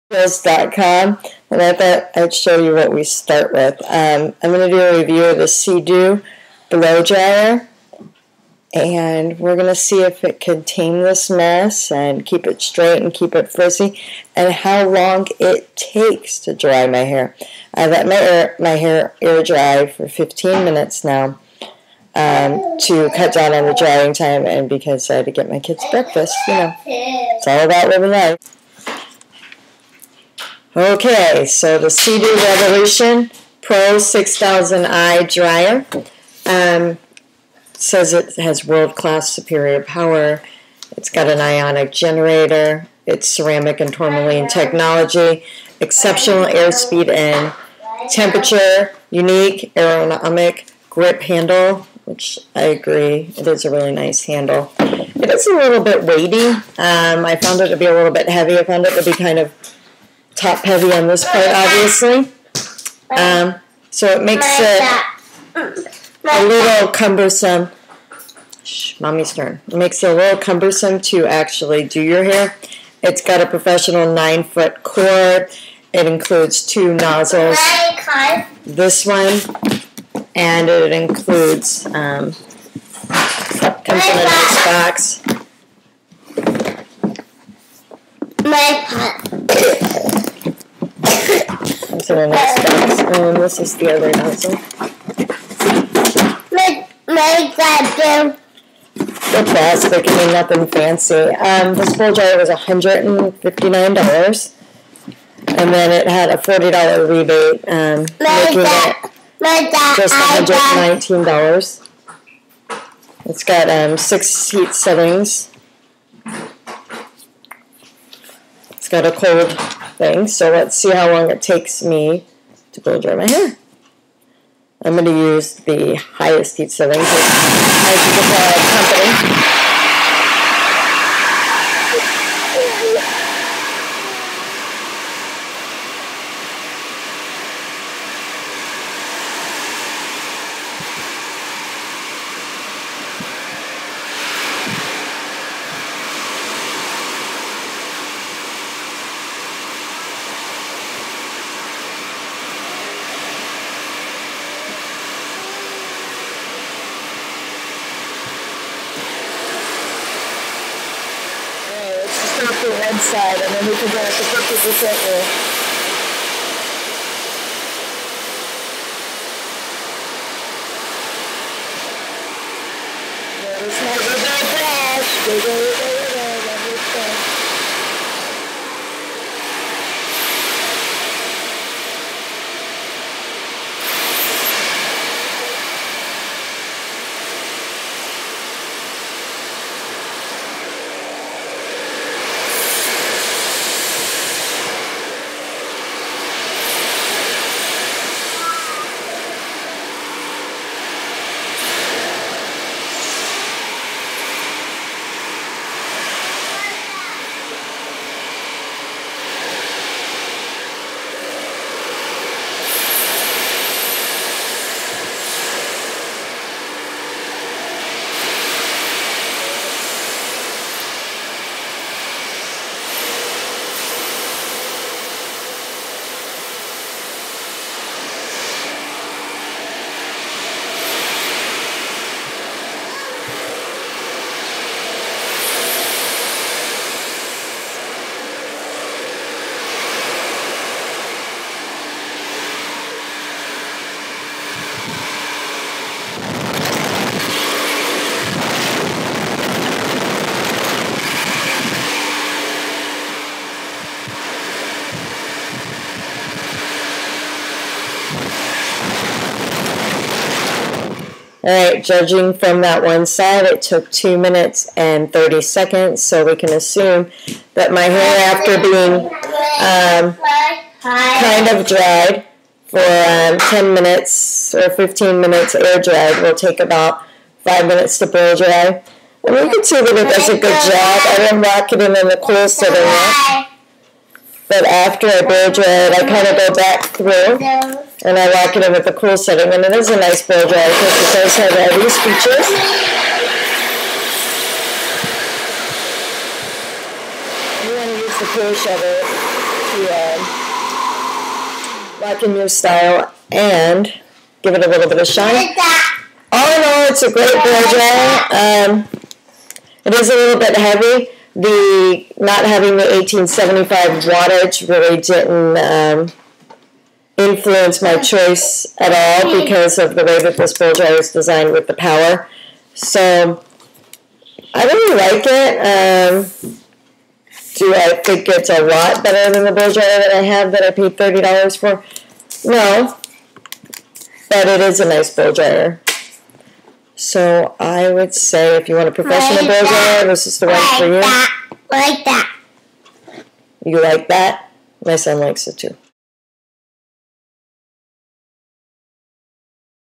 hairdryers.com, and I thought I'd show you what we start with. I'm going to do a review of the Sedu blow dryer, and we're going to see if it can tame this mess and keep it straight and keep it frizzy, and how long it takes to dry my hair. I let my hair air dry for 15 minutes now to cut down on the drying time, and because I had to get my kids breakfast, you know, it's all about living life. Okay, so the Sedu Revolution Pro 6000i dryer says it has world-class superior power. It's got an ionic generator. It's ceramic and tourmaline technology, exceptional airspeed and temperature, unique aerodynamic grip handle, which I agree, it is a really nice handle. It is a little bit weighty. I found it to be a little bit heavy. I found it to be kind of top heavy on this part, obviously. So it makes it a little cumbersome. Shh, mommy's turn. It makes it a little cumbersome to actually do your hair. It's got a professional 9-foot cord. It includes 2 nozzles. This one, and it includes comes in a nice box. Comes in a nice box, and this is the other nozzle. The plastic, I mean, nothing fancy. This blow dryer was $159, and then it had a $40 rebate, making it just $119. It's got 6 heat settings. It's got a cold thing, so let's see how long it takes me to blow dry my hair. I'm going to use the highest heat setting, as you can tell, I have company. The red side, and then we can go at the 50% rule. There's no good flash. Go. Alright, judging from that one side, it took 2 minutes and 30 seconds, so we can assume that my hair, after being kind of dried for 10 minutes or 15 minutes air dried, will take about 5 minutes to blow dry. And we can see that it does a good job. I didn't rock it in the cool setting yet. But after I blow dry it, I kind of go back through and I lock it in with the cool setting. And it is a nice blow dryer because it does have all these features. You want to use the push of it to lock in your style and give it a little bit of shine. All in all, it's a great blow dryer. It is a little bit heavy. The not having the 1875 wattage really didn't influence my choice at all because of the way that this blow dryer is designed with the power. So I really like it. Do I think it's a lot better than the blow dryer that I have that I paid $30 for? No, but it is a nice blow dryer. So I would say if you want a professional blow dryer, this is the one for you. Like that. You like that? My son likes it too.